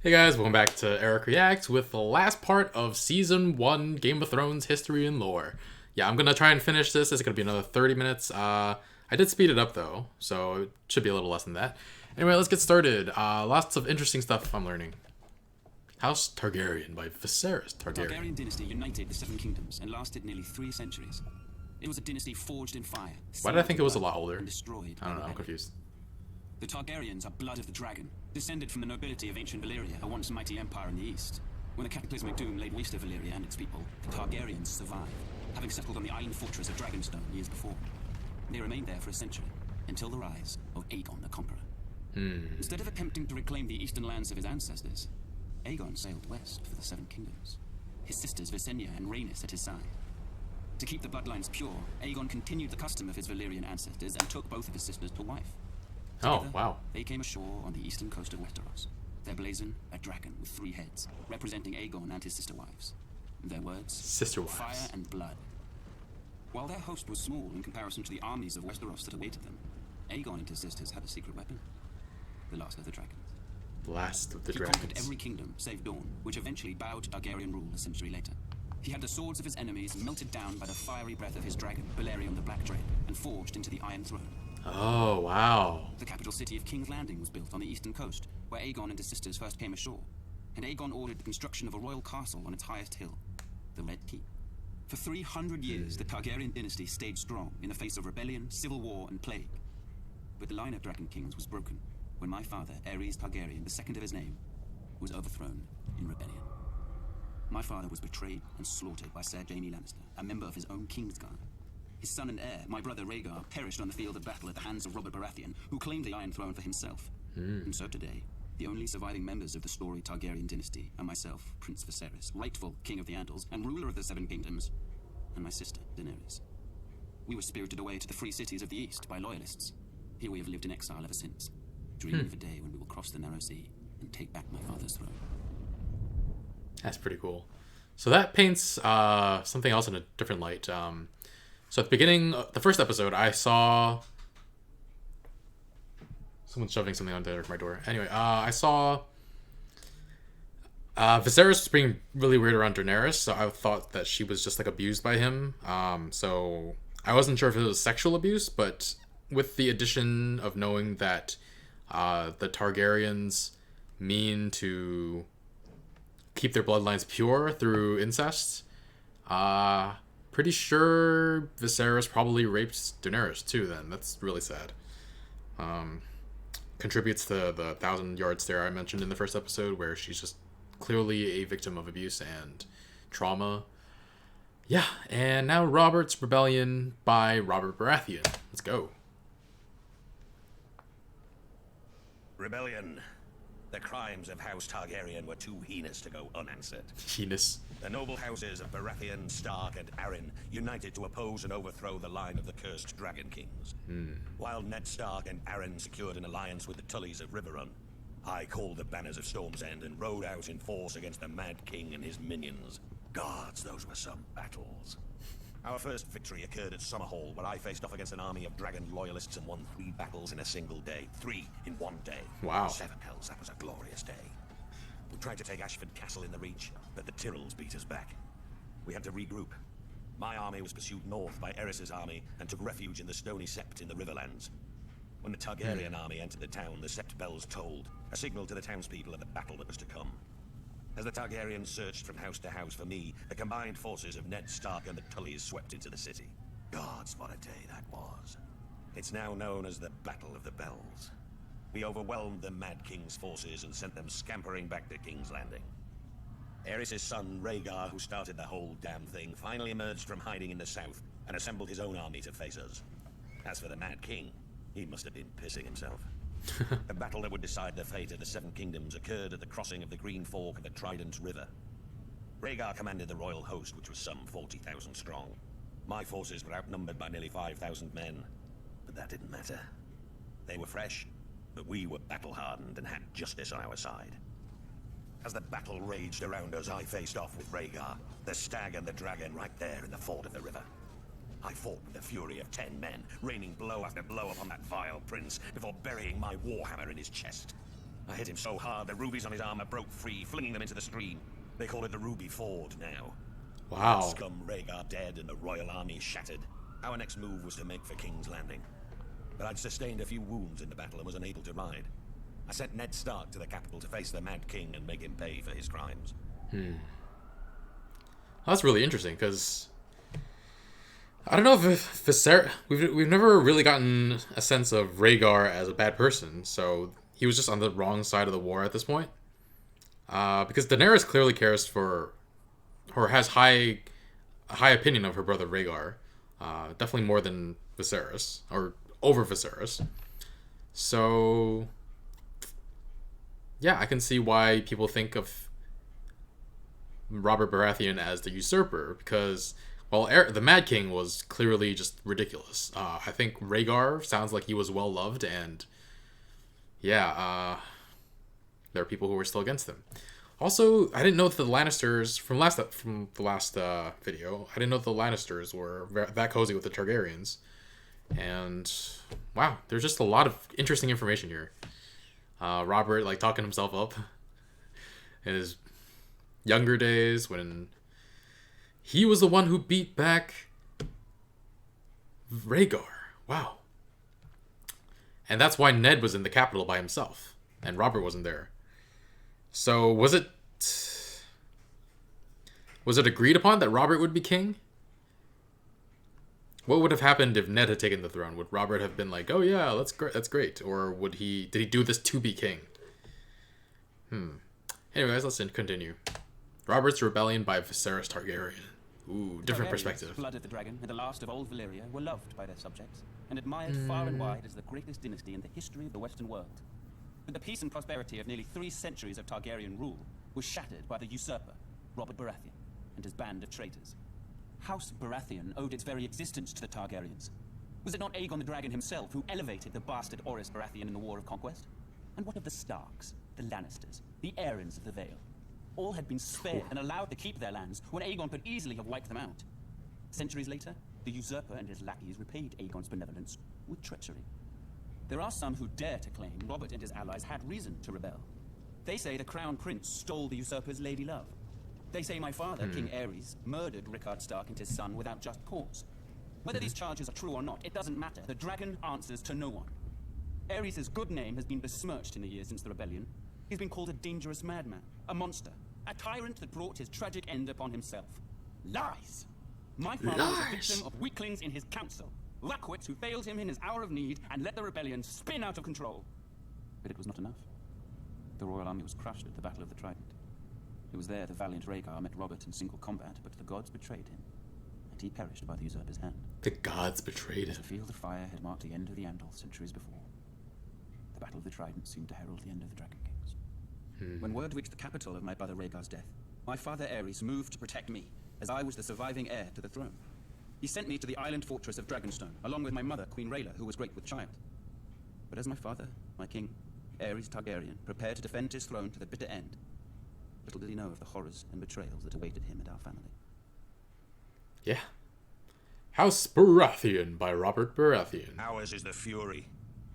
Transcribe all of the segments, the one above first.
Hey guys, welcome back to Eric Reacts with the last part of Season 1 Game of Thrones History and Lore. Yeah, I'm gonna try and finish this. It's gonna be another 30 minutes. I did speed it up though, so it should be a little less than that. Anyway, let's get started. Lots of interesting stuff I'm learning. House Targaryen by Viserys The Targaryen. Targaryen dynasty united the Seven Kingdoms and lasted nearly 3 centuries. It was a dynasty forged in fire. Why did I think it was a lot older? And destroyed I don't know, by I'm rebellion. confused. The Targaryens are blood of the dragon, descended from the nobility of ancient Valyria, a once mighty empire in the east. When the cataclysmic doom laid waste to Valyria and its people, the Targaryens survived, having settled on the island fortress of Dragonstone years before. They remained there for a century, until the rise of Aegon the Conqueror. Instead of attempting to reclaim the eastern lands of his ancestors, Aegon sailed west for the Seven Kingdoms, his sisters Visenya and Rhaenys at his side. To keep the bloodlines pure, Aegon continued the custom of his Valyrian ancestors and took both of his sisters to wife. Oh, Together, wow. They came ashore on the eastern coast of Westeros, their blazon a dragon with 3 heads, representing Aegon and his sister wives. Their words, Sister wives. fire and blood. While their host was small in comparison to the armies of Westeros that awaited them, Aegon and his sisters had a secret weapon, the last of the dragons. Last of the He conquered dragons. every kingdom save Dorne, which eventually bowed to Targaryen rule a century later. He had the swords of his enemies melted down by the fiery breath of his dragon, Balerion the Black Dread, and forged into the Iron Throne. Oh, wow. The capital city of King's Landing was built on the eastern coast, where Aegon and his sisters first came ashore, and Aegon ordered the construction of a royal castle on its highest hill, the Red Keep. For 300 years, the Targaryen dynasty stayed strong in the face of rebellion, civil war, and plague. But the line of Dragon Kings was broken when my father, Aerys Targaryen, the second of his name, was overthrown in rebellion. My father was betrayed and slaughtered by Ser Jaime Lannister, a member of his own Kingsguard. His son and heir, my brother Rhaegar, perished on the field of battle at the hands of Robert Baratheon, who claimed the Iron Throne for himself. And so today, the only surviving members of the storied Targaryen dynasty are myself, Prince Viserys, rightful King of the Andals and ruler of the Seven Kingdoms, and my sister, Daenerys. We were spirited away to the free cities of the East by loyalists. Here we have lived in exile ever since, dreaming of a day when we will cross the narrow sea and take back my father's throne. That's pretty cool. So that paints something else in a different light. So at the beginning, the first episode, I saw someone shoving something onto my door. Anyway, I saw Viserys was being really weird around Daenerys, so I thought that she was just like abused by him. So I wasn't sure if it was sexual abuse, but with the addition of knowing that the Targaryens mean to keep their bloodlines pure through incest, pretty sure Viserys probably raped Daenerys too. Then that's really sad. Contributes to the 1,000-yard stare I mentioned in the first episode, where she's just clearly a victim of abuse and trauma. Yeah, and now Robert's Rebellion by Robert Baratheon. Let's go. Rebellion. The crimes of House Targaryen were too heinous to go unanswered. Heinous. The noble houses of Baratheon, Stark, and Arryn united to oppose and overthrow the line of the cursed Dragon Kings. While Ned Stark and Arryn secured an alliance with the Tullys of Riverrun, I called the banners of Storm's End and rode out in force against the Mad King and his minions. Gods, those were some battles. Our first victory occurred at Summerhall, where I faced off against an army of dragon loyalists and won 3 battles in a single day. 3 in one day. Wow. 7 hells, that was a glorious day. We tried to take Ashford Castle in the Reach, but the Tyrells beat us back. We had to regroup. My army was pursued north by Aerys' army and took refuge in the Stony Sept in the Riverlands. When the Targaryen army entered the town, the Sept bells tolled, a signal to the townspeople of the battle that was to come. As the Targaryens searched from house to house for me, the combined forces of Ned Stark and the Tullys swept into the city. Gods, what a day that was. It's now known as the Battle of the Bells. We overwhelmed the Mad King's forces and sent them scampering back to King's Landing. Aerys' son, Rhaegar, who started the whole damn thing, finally emerged from hiding in the south and assembled his own army to face us. As for the Mad King, he must have been pissing himself. The battle that would decide the fate of the Seven Kingdoms occurred at the crossing of the Green Fork of the Trident River. Rhaegar commanded the royal host, which was some 40,000 strong. My forces were outnumbered by nearly 5,000 men, but that didn't matter. They were fresh, but we were battle-hardened and had justice on our side. As the battle raged around us, I faced off with Rhaegar, the stag and the dragon right there in the ford of the river. I fought with the fury of 10 men, raining blow after blow upon that vile prince before burying my warhammer in his chest. I hit him so hard the rubies on his armor broke free, flinging them into the stream. They call it the Ruby Ford now. Wow. Scum Rhaegar dead and the royal army shattered. Our next move was to make for King's Landing. But I'd sustained a few wounds in the battle and was unable to ride. I sent Ned Stark to the capital to face the Mad King and make him pay for his crimes. That's really interesting, because I don't know if Viserys... We've never really gotten a sense of Rhaegar as a bad person, so he was just on the wrong side of the war at this point. Because Daenerys clearly cares for... or has a high opinion of her brother Rhaegar. Definitely more than Viserys, or over Viserys. So... yeah, I can see why people think of Robert Baratheon as the usurper, because, well, the Mad King was clearly just ridiculous. I think Rhaegar sounds like he was well loved, and yeah, there are people who were still against him. Also, I didn't know that the Lannisters from the last video. I didn't know that the Lannisters were that cozy with the Targaryens, and wow, there's just a lot of interesting information here. Robert like talking himself up in his younger days when he was the one who beat back Rhaegar. Wow. And that's why Ned was in the capital by himself and Robert wasn't there. So was it agreed upon that Robert would be king? What would have happened if Ned had taken the throne? Would Robert have been like, "Oh yeah, that's great," or did he do this to be king? Anyways, let's continue. Robert's rebellion by Viserys Targaryen. Ooh, different perspective. Blood of the Dragon and the last of old Valyria were loved by their subjects and admired far and wide as the greatest dynasty in the history of the Western world. But the peace and prosperity of nearly 3 centuries of Targaryen rule was shattered by the usurper, Robert Baratheon, and his band of traitors. House Baratheon owed its very existence to the Targaryens. Was it not Aegon the Dragon himself who elevated the bastard Orys Baratheon in the War of Conquest? And what of the Starks, the Lannisters, the Arryns of the Vale? All had been spared and allowed to keep their lands when Aegon could easily have wiped them out. Centuries later, the usurper and his lackeys repaid Aegon's benevolence with treachery. There are some who dare to claim Robert and his allies had reason to rebel. They say the Crown Prince stole the usurper's lady love. They say my father, King Aerys, murdered Rickard Stark and his son without just cause. Whether these charges are true or not, it doesn't matter. The dragon answers to no one. Aerys' good name has been besmirched in the years since the rebellion. He's been called a dangerous madman, a monster, a tyrant that brought his tragic end upon himself. Lies! My father was a victim of weaklings in his council, lackwits who failed him in his hour of need and let the rebellion spin out of control. But it was not enough. The royal army was crushed at the Battle of the Trident. It was there the valiant Rhaegar met Robert in single combat, but the gods betrayed him, and he perished by the usurper's hand. The gods betrayed him. The field of fire had marked the end of the Andal centuries before. The Battle of the Trident seemed to herald the end of the Dragon Kings. When word reached the capital of my brother Rhaegar's death, my father Aerys moved to protect me, as I was the surviving heir to the throne. He sent me to the island fortress of Dragonstone, along with my mother, Queen Rhaela, who was great with child. But as my father, my king, Aerys Targaryen, prepared to defend his throne to the bitter end, little did he know of the horrors and betrayals that awaited him and our family. Yeah. House Baratheon by Robert Baratheon. Ours is the fury.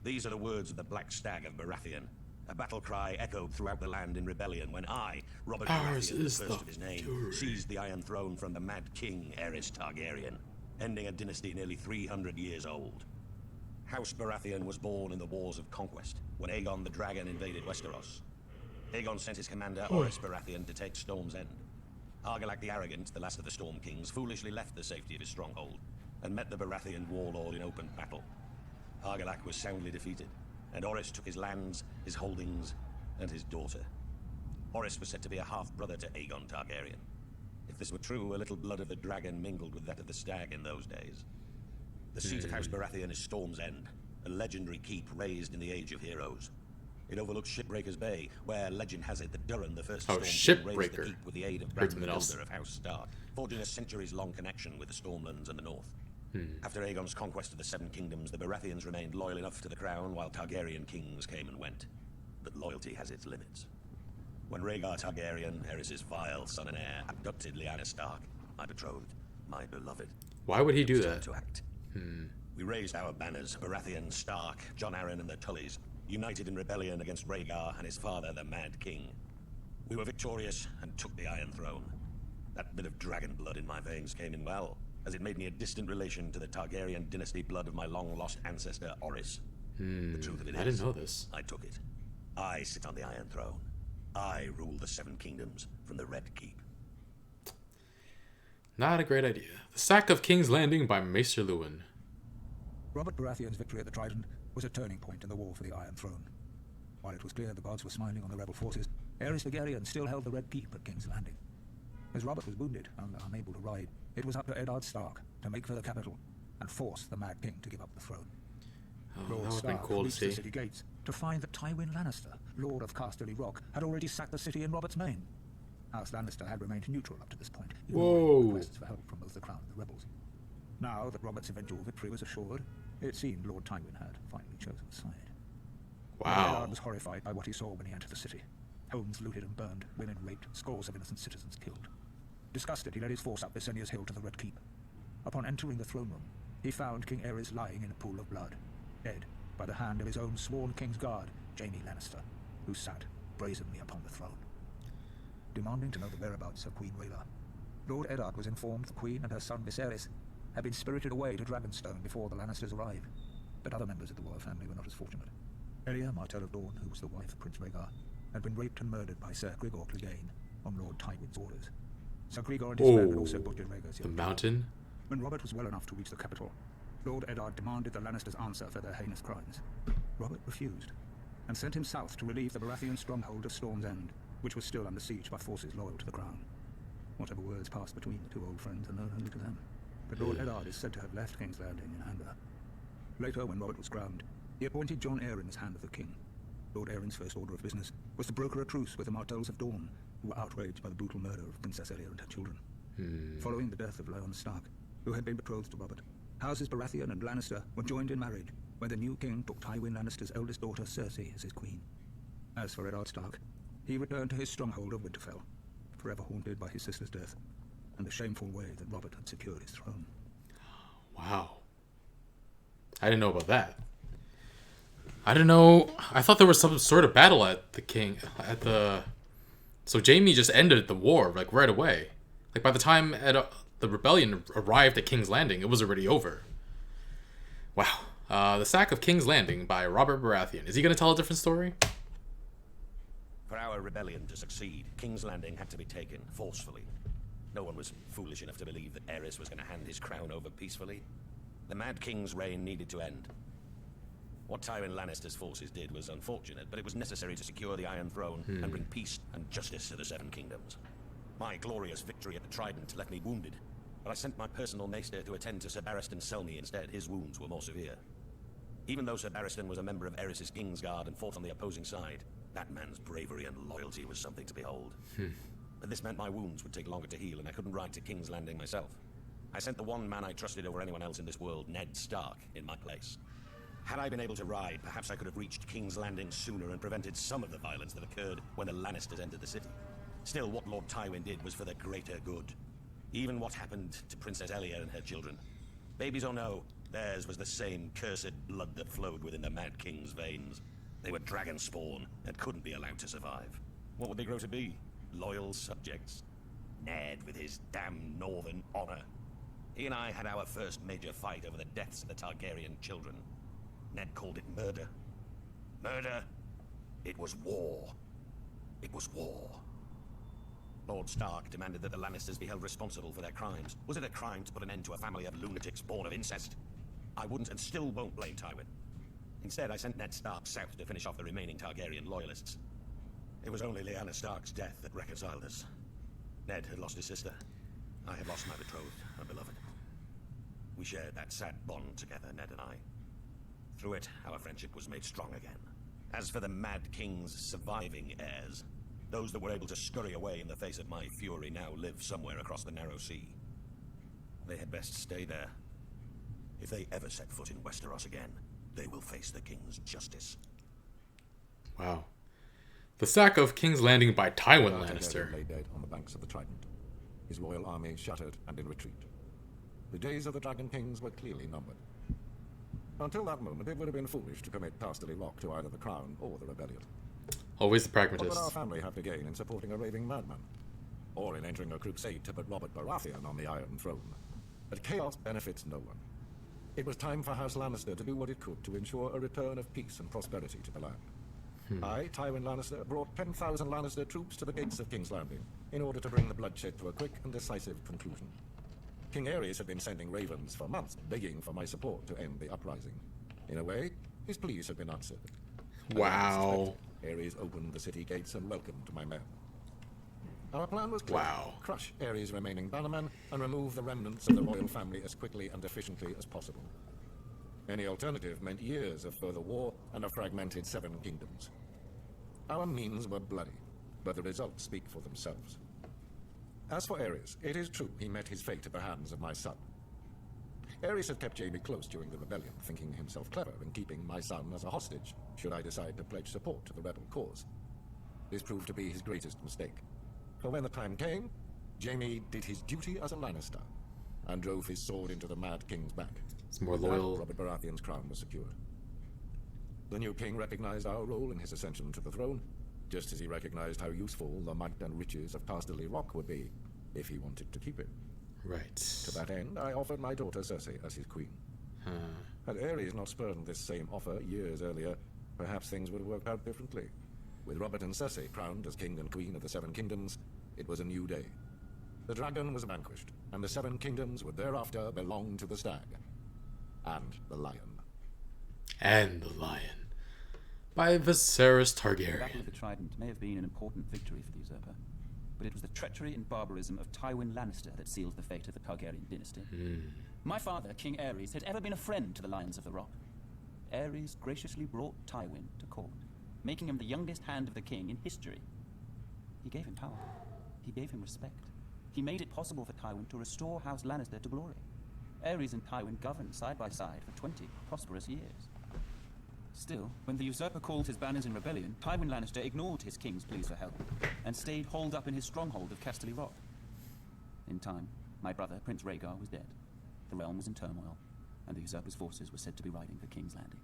These are the words of the Black Stag of Baratheon. A battle cry echoed throughout the land in rebellion when I, Robert Ours Baratheon, the is first the of his name, fury. seized the Iron Throne from the Mad King Aerys Targaryen, ending a dynasty nearly 300 years old. House Baratheon was born in the Wars of Conquest, when Aegon the Dragon invaded Westeros. Aegon sent his commander, Orys Baratheon, to take Storm's End. Argilac the Arrogant, the last of the Storm Kings, foolishly left the safety of his stronghold, and met the Baratheon warlord in open battle. Argilac was soundly defeated, and Orys took his lands, his holdings, and his daughter. Orys was said to be a half-brother to Aegon Targaryen. If this were true, a little blood of the dragon mingled with that of the stag in those days. The seat of House Baratheon is Storm's End, a legendary keep raised in the Age of Heroes. It overlooks Shipbreaker's Bay, where legend has it that Durin, the first Storm King, raised the keep with the aid of Bran the Builder of House Stark, forging a centuries-long connection with the Stormlands and the North. After Aegon's conquest of the Seven Kingdoms, the Baratheons remained loyal enough to the crown while Targaryen kings came and went. But loyalty has its limits. When Rhaegar Targaryen, Aerys' vile son and heir, abducted Lyanna Stark, my betrothed, my beloved. Why would he do It was time that? to act. We raised our banners, Baratheon, Stark, Jon Arryn, and the Tullys. united in rebellion against Rhaegar and his father, the Mad King. We were victorious and took the Iron Throne. That bit of dragon blood in my veins came in well, as it made me a distant relation to the Targaryen dynasty blood of my long-lost ancestor, Orys. The truth of it is, I didn't know this. I took it. I sit on the Iron Throne. I rule the Seven Kingdoms from the Red Keep. Not a great idea. The Sack of King's Landing by Maester Luwin. Robert Baratheon's victory at the Trident was a turning point in the war for the Iron Throne. While it was clear the gods were smiling on the rebel forces, House Targaryen still held the Red Keep at King's Landing. As Robert was wounded and unable to ride, it was up to Eddard Stark to make for the capital and force the Mad King to give up the throne. That would have been cool to reached see. the city gates to find that Tywin Lannister, Lord of Casterly Rock, had already sacked the city in Robert's Name. House Lannister had remained neutral up to this point, ignoring requests for help from both the Crown and the rebels. Now that Robert's eventual victory was assured, it seemed Lord Tywin had finally chosen a side. Wow. Eddard was horrified by what he saw when he entered the city. Homes looted and burned, women raped, scores of innocent citizens killed. Disgusted, he led his force up Viserys Hill to the Red Keep. Upon entering the throne room, he found King Aerys lying in a pool of blood, dead by the hand of his own sworn King's Guard, Jaime Lannister, who sat brazenly upon the throne. Demanding to know the whereabouts of Queen Rhaela, Lord Eddard was informed the Queen and her son Viserys had been spirited away to Dragonstone before the Lannisters arrived, but other members of the royal family were not as fortunate. Elia, Martell of Dawn, who was the wife of Prince Rhaegar, had been raped and murdered by Ser Grigor Clegane on Lord Tywin's orders. Sir Grigor and his men had also butchered Rhaegar's The young mountain? When Robert was well enough to reach the capital, Lord Eddard demanded the Lannisters answer for their heinous crimes. Robert refused, and sent him south to relieve the Baratheon stronghold of Storm's End, which was still under siege by forces loyal to the crown. Whatever words passed between the two old friends are known only to them, but Lord Eddard is said to have left King's Landing in anger. Later, when Robert was crowned, he appointed Jon Arryn as Hand of the King. Lord Arryn's first order of business was to broker a truce with the Martells of Dawn, who were outraged by the brutal murder of Princess Elia and her children. Following the death of Lyanna Stark, who had been betrothed to Robert, Houses Baratheon and Lannister were joined in marriage when the new king took Tywin Lannister's eldest daughter Cersei as his queen. As for Eddard Stark, he returned to his stronghold of Winterfell, forever haunted by his sister's death and the shameful way that Robert had secured his throne. Wow. I didn't know about that. I didn't know. I thought there was some sort of battle at the So Jaime just ended the war, like, right away. Like, by the time the rebellion arrived at King's Landing, it was already over. Wow. The Sack of King's Landing by Robert Baratheon. Is he going to tell a different story? For our rebellion to succeed, King's Landing had to be taken forcefully. No one was foolish enough to believe that Aerys was going to hand his crown over peacefully. The Mad King's reign needed to end. What Tywin Lannister's forces did was unfortunate, but it was necessary to secure the Iron Throne and bring peace and justice to the Seven Kingdoms. My glorious victory at the Trident left me wounded, but I sent my personal maester to attend to Sir Barristan Selmy instead. His wounds were more severe. Even though Sir Barristan was a member of Aerys' Kingsguard and fought on the opposing side, that man's bravery and loyalty was something to behold. But this meant my wounds would take longer to heal, and I couldn't ride to King's Landing myself. I sent the one man I trusted over anyone else in this world, Ned Stark, in my place. Had I been able to ride, perhaps I could have reached King's Landing sooner and prevented some of the violence that occurred when the Lannisters entered the city. Still, what Lord Tywin did was for the greater good. Even what happened to Princess Elia and her children. Babies or no, theirs was the same cursed blood that flowed within the Mad King's veins. They were dragon spawn and couldn't be allowed to survive. What would they grow to be? Loyal subjects? Ned with his damn northern honor. He and I had our first major fight over the deaths of the Targaryen children. Ned called it murder. Murder? It was war. It was war. Lord Stark demanded that the Lannisters be held responsible for their crimes. Was it a crime to put an end to a family of lunatics born of incest? I wouldn't and still won't blame Tywin. Instead, I sent Ned Stark south to finish off the remaining Targaryen loyalists. It was only Lyanna Stark's death that reconciled us. Ned had lost his sister. I had lost my betrothed, my beloved. We shared that sad bond together, Ned and I. Through it, our friendship was made strong again. As for the Mad King's surviving heirs, those that were able to scurry away in the face of my fury now live somewhere across the narrow sea. They had best stay there. If they ever set foot in Westeros again, they will face the King's justice. Wow. The Sack of King's Landing by Tywin Targaryen Lannister. lay dead on the banks of the Trident, his loyal army shattered and in retreat. The days of the Dragon Kings were clearly numbered. Until that moment, it would have been foolish to commit Casterly Rock to either the Crown or the Rebellion. Always the What would pragmatist. our family have to gain in supporting a raving madman? Or in entering a crusade to put Robert Baratheon on the Iron Throne? But chaos benefits no one. It was time for House Lannister to do what it could to ensure a return of peace and prosperity to the land. I, Tywin Lannister, brought 10,000 Lannister troops to the gates of King's Landing in order to bring the bloodshed to a quick and decisive conclusion. King Aerys had been sending ravens for months, begging for my support to end the uprising. In a way, his pleas had been answered. Wow. Aerys opened the city gates and welcomed my men. Our plan was clear. Wow. Crush Aerys' remaining bannermen and remove the remnants of the royal family as quickly and efficiently as possible. Any alternative meant years of further war and a fragmented 7 kingdoms. Our means were bloody, but the results speak for themselves. As for Aerys, it is true he met his fate at the hands of my son. Aerys had kept Jaime close during the rebellion, thinking himself clever in keeping my son as a hostage, should I decide to pledge support to the rebel cause. This proved to be his greatest mistake. For when the time came, Jaime did his duty as a Lannister, and drove his sword into the Mad King's back. It's more With that, loyal. Robert Baratheon's crown was secured. The new king recognized our role in his ascension to the throne, just as he recognized how useful the might and riches of Casterly Rock would be, if he wanted to keep it. Right. To that end, I offered my daughter Cersei as his queen. Had Aerys not spurned this same offer years earlier, perhaps things would have worked out differently. With Robert and Cersei crowned as king and queen of the 7 kingdoms, it was a new day. The dragon was vanquished, and the 7 kingdoms would thereafter belong to the stag. And the lion. And the Lion. By Viserys The Battle of Targaryen. the Trident may have been an important victory for the usurper, but it was the treachery and barbarism of Tywin Lannister that sealed the fate of the Targaryen dynasty. My father, King Aerys, had ever been a friend to the Lions of the Rock. Aerys graciously brought Tywin to court, making him the youngest hand of the king in history. He gave him power. He gave him respect. He made it possible for Tywin to restore House Lannister to glory. Aerys and Tywin governed side by side for 20 prosperous years. Still, when the usurper called his banners in rebellion, Tywin Lannister ignored his king's pleas for help and stayed holed up in his stronghold of Casterly Rock. In time, my brother, Prince Rhaegar, was dead. The realm was in turmoil, and the usurper's forces were said to be riding for King's Landing.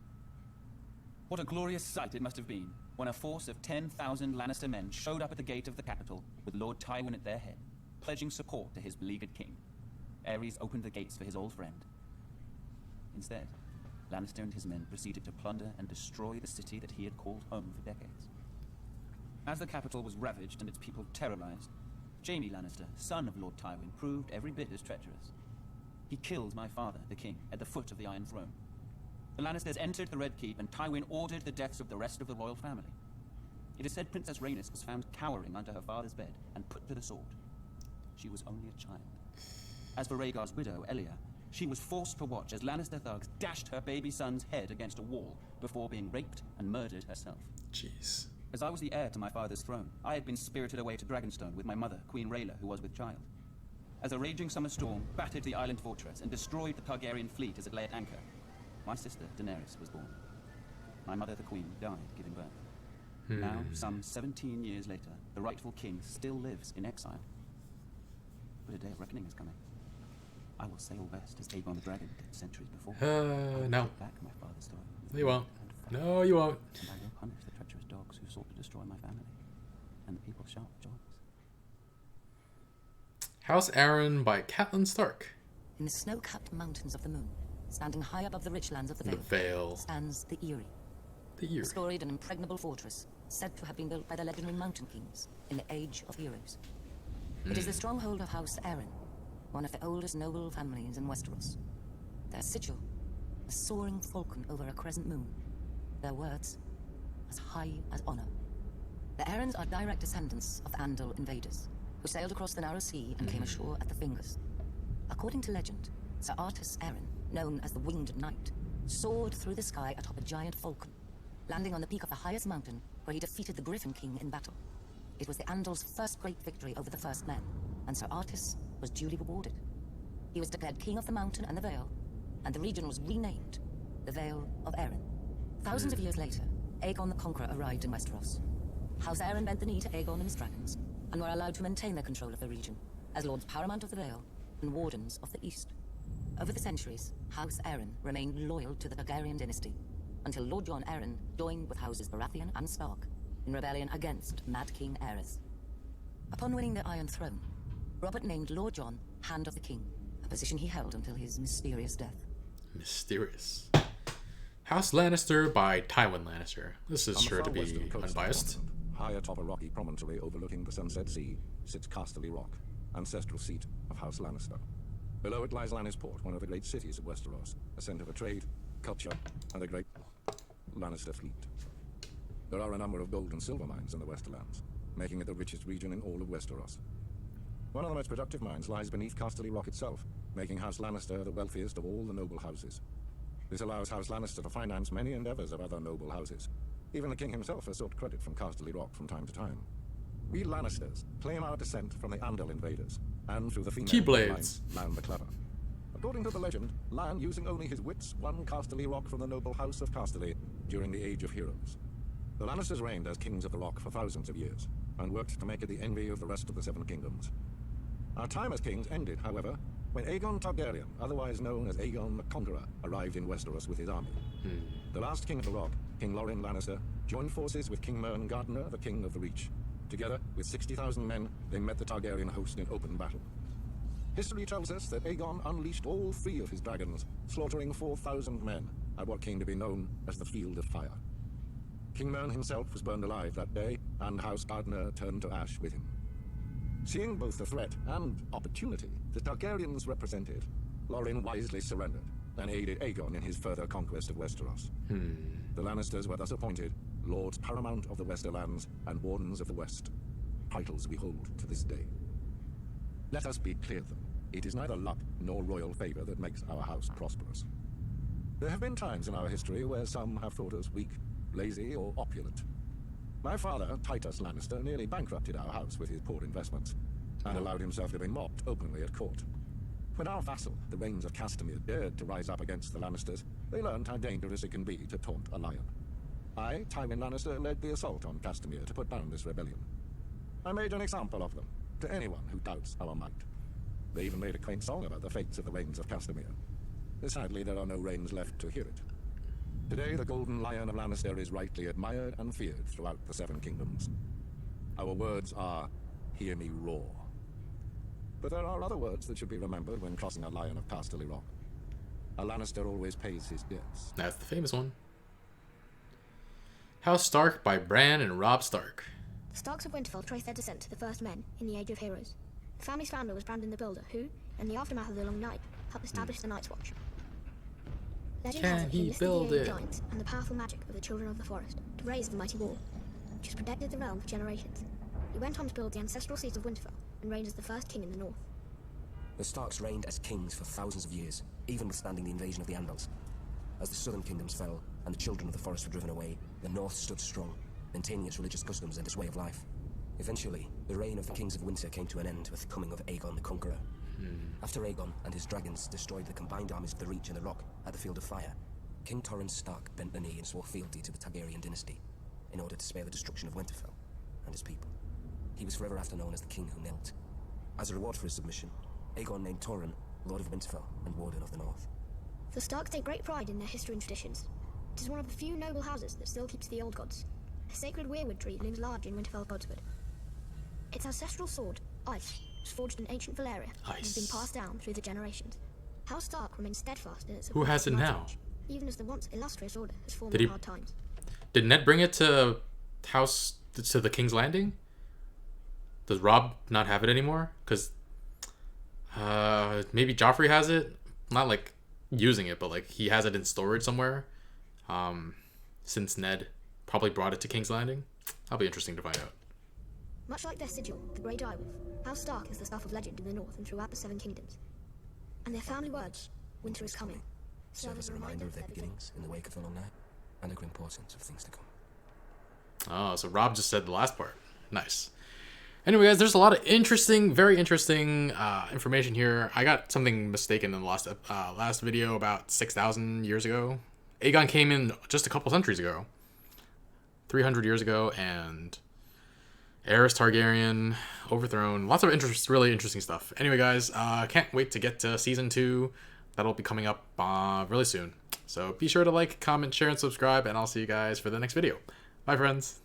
What a glorious sight it must have been when a force of 10,000 Lannister men showed up at the gate of the capital with Lord Tywin at their head, pledging support to his beleaguered king. Aerys opened the gates for his old friend. Instead, Lannister and his men proceeded to plunder and destroy the city that he had called home for decades. As the capital was ravaged and its people terrorized, Jaime Lannister, son of Lord Tywin, proved every bit as treacherous. He killed my father, the king, at the foot of the Iron Throne. The Lannisters entered the Red Keep, and Tywin ordered the deaths of the rest of the royal family. It is said Princess Rhaenys was found cowering under her father's bed and put to the sword. She was only a child. As for Rhaegar's widow, Elia, she was forced to watch as Lannister thugs dashed her baby son's head against a wall before being raped and murdered herself. Jeez. As I was the heir to my father's throne, I had been spirited away to Dragonstone with my mother, Queen Rhaela, who was with child. As a raging summer storm battered the island fortress and destroyed the Targaryen fleet as it lay at anchor, my sister, Daenerys, was born. My mother, the Queen, died giving birth. Now, some 17 years later, the rightful king still lives in exile. But a day of reckoning is coming. I will sail west as Aegon the Dragon did centuries before. No. Take back my father's throne. You won't. And fight. No, you won't. And I will punish the treacherous dogs who sought to destroy my family. And the people shall rejoice. House Arryn by Catelyn Stark. In the snow-capped mountains of the moon, standing high above the rich lands of the The Vale, Vale. stands the Eyrie, The a year. storied and impregnable fortress said to have been built by the legendary Mountain Kings in the Age of Heroes. It is the stronghold of House Arryn, one of the oldest noble families in Westeros. Their sigil, a soaring falcon over a crescent moon. Their words, as high as honor. The Arryns are direct descendants of the Andal invaders, who sailed across the narrow sea and came ashore at the Fingers. According to legend, Sir Artus Arryn, known as the Winged Knight, soared through the sky atop a giant falcon, landing on the peak of the highest mountain where he defeated the Griffin King in battle. It was the Andal's first great victory over the First Men, and Sir Artus was duly rewarded. He was declared King of the Mountain and the Vale, and the region was renamed the Vale of Arryn. Thousands of years later, Aegon the Conqueror arrived in Westeros. House Arryn bent the knee to Aegon and his dragons, and were allowed to maintain their control of the region, as Lords Paramount of the Vale and Wardens of the East. Over the centuries, House Arryn remained loyal to the Targaryen dynasty, until Lord John Arryn joined with Houses Baratheon and Stark in rebellion against Mad King Aerys. Upon winning the Iron Throne, Robert named Lord John Hand of the King, a position he held until his mysterious death. Mysterious. House Lannister by Tywin Lannister. This is On the sure to far be western coast of the unbiased. continent, high atop a rocky promontory overlooking the Sunset Sea, sits Casterly Rock, ancestral seat of House Lannister. Below it lies Lannisport, one of the great cities of Westeros, a centre for trade, culture, and the great Lannister fleet. There are a number of gold and silver mines in the Westerlands, making it the richest region in all of Westeros. One of the most productive mines lies beneath Casterly Rock itself, making House Lannister the wealthiest of all the noble houses. This allows House Lannister to finance many endeavors of other noble houses. Even the king himself has sought credit from Casterly Rock from time to time. We Lannisters claim our descent from the Andal invaders, and through the female Keyblades. line, Lan the Clever. According to the legend, Lan, using only his wits, won Casterly Rock from the noble house of Casterly during the Age of Heroes. The Lannisters reigned as kings of the Rock for thousands of years, and worked to make it the envy of the rest of the Seven Kingdoms. Our time as kings ended, however, when Aegon Targaryen, otherwise known as Aegon the Conqueror, arrived in Westeros with his army. The last king of the Rock, King Lorin Lannister, joined forces with King Mern Gardener, the king of the Reach. Together, with 60,000 men, they met the Targaryen host in open battle. History tells us that Aegon unleashed all 3 of his dragons, slaughtering 4,000 men at what came to be known as the Field of Fire. King Mern himself was burned alive that day, and House Gardener turned to ash with him. Seeing both the threat and opportunity the Targaryens represented, Lorin wisely surrendered and aided Aegon in his further conquest of Westeros. The Lannisters were thus appointed Lords Paramount of the Westerlands and Wardens of the West, titles we hold to this day. Let us be clear, though, it is neither luck nor royal favor that makes our house prosperous. There have been times in our history where some have thought us weak, lazy, or opulent. My father, Titus Lannister, nearly bankrupted our house with his poor investments, and allowed himself to be mocked openly at court. When our vassal, the Rains of Castamere, dared to rise up against the Lannisters, they learned how dangerous it can be to taunt a lion. I, Tywin Lannister, led the assault on Castamere to put down this rebellion. I made an example of them, to anyone who doubts our might. They even made a quaint song about the fates of the Rains of Castamere. Sadly, there are no Rains left to hear it. Today, the Golden Lion of Lannister is rightly admired and feared throughout the Seven Kingdoms. Our words are, hear me roar. But there are other words that should be remembered when crossing a lion of Casterly Rock. A Lannister always pays his debts. That's the famous one. House Stark by Bran and Robb Stark. The Starks of Winterfell trace their descent to the first men in the Age of Heroes. The family's founder was Brandon the Builder, who, in the aftermath of the Long Night, helped establish the Night's Watch. Legend has it he enlisted the aid of giants and the powerful magic of the Children of the Forest to raise the mighty wall, which has protected the realm for generations. He went on to build the ancestral seat of Winterfell and reigned as the first king in the north. The Starks reigned as kings for thousands of years, even withstanding the invasion of the Andals. As the southern kingdoms fell and the Children of the Forest were driven away, the north stood strong, maintaining its religious customs and its way of life. Eventually, the reign of the Kings of Winter came to an end with the coming of Aegon the Conqueror. After Aegon and his dragons destroyed the combined armies of the Reach and the Rock at the Field of Fire, King Torrhen Stark bent the knee and swore fealty to the Targaryen dynasty in order to spare the destruction of Winterfell and his people. He was forever after known as the King Who Knelt. As a reward for his submission, Aegon named Torrhen Lord of Winterfell and Warden of the North. The Starks take great pride in their history and traditions. It is one of the few noble houses that still keeps the old gods. The sacred weirwood tree looms large in Winterfell Godswood. Its ancestral sword, Ice, was forged in ancient Valyria and has been passed down through the generations. House Stark remains steadfast in its Who has it now? Even as the once illustrious order has fallen in hard times. Did Ned bring it to the King's Landing? Does Robb not have it anymore? Because maybe Joffrey has it. Not like using it, but like he has it in storage somewhere. Since Ned probably brought it to King's Landing. That'll be interesting to find out. Much like their sigil, the Grey Direwolf, House Stark is the stuff of legend in the north and throughout the Seven Kingdoms. And their family words, winter is coming, serve as a reminder of their beginnings in the wake of the long night, and a grim portent of things to come. Oh, so Rob just said the last part. Nice. Anyway, guys, there's a lot of interesting, very interesting information here. I got something mistaken in the last video about 6,000 years ago. Aegon came in just a couple centuries ago. 300 years ago, and Aerys Targaryen overthrown. Lots of really interesting stuff. Anyway, guys, can't wait to get to season 2. that'll be coming up really soon. So be sure to like, comment, share, and subscribe, and I'll see you guys for the next video. Bye, friends.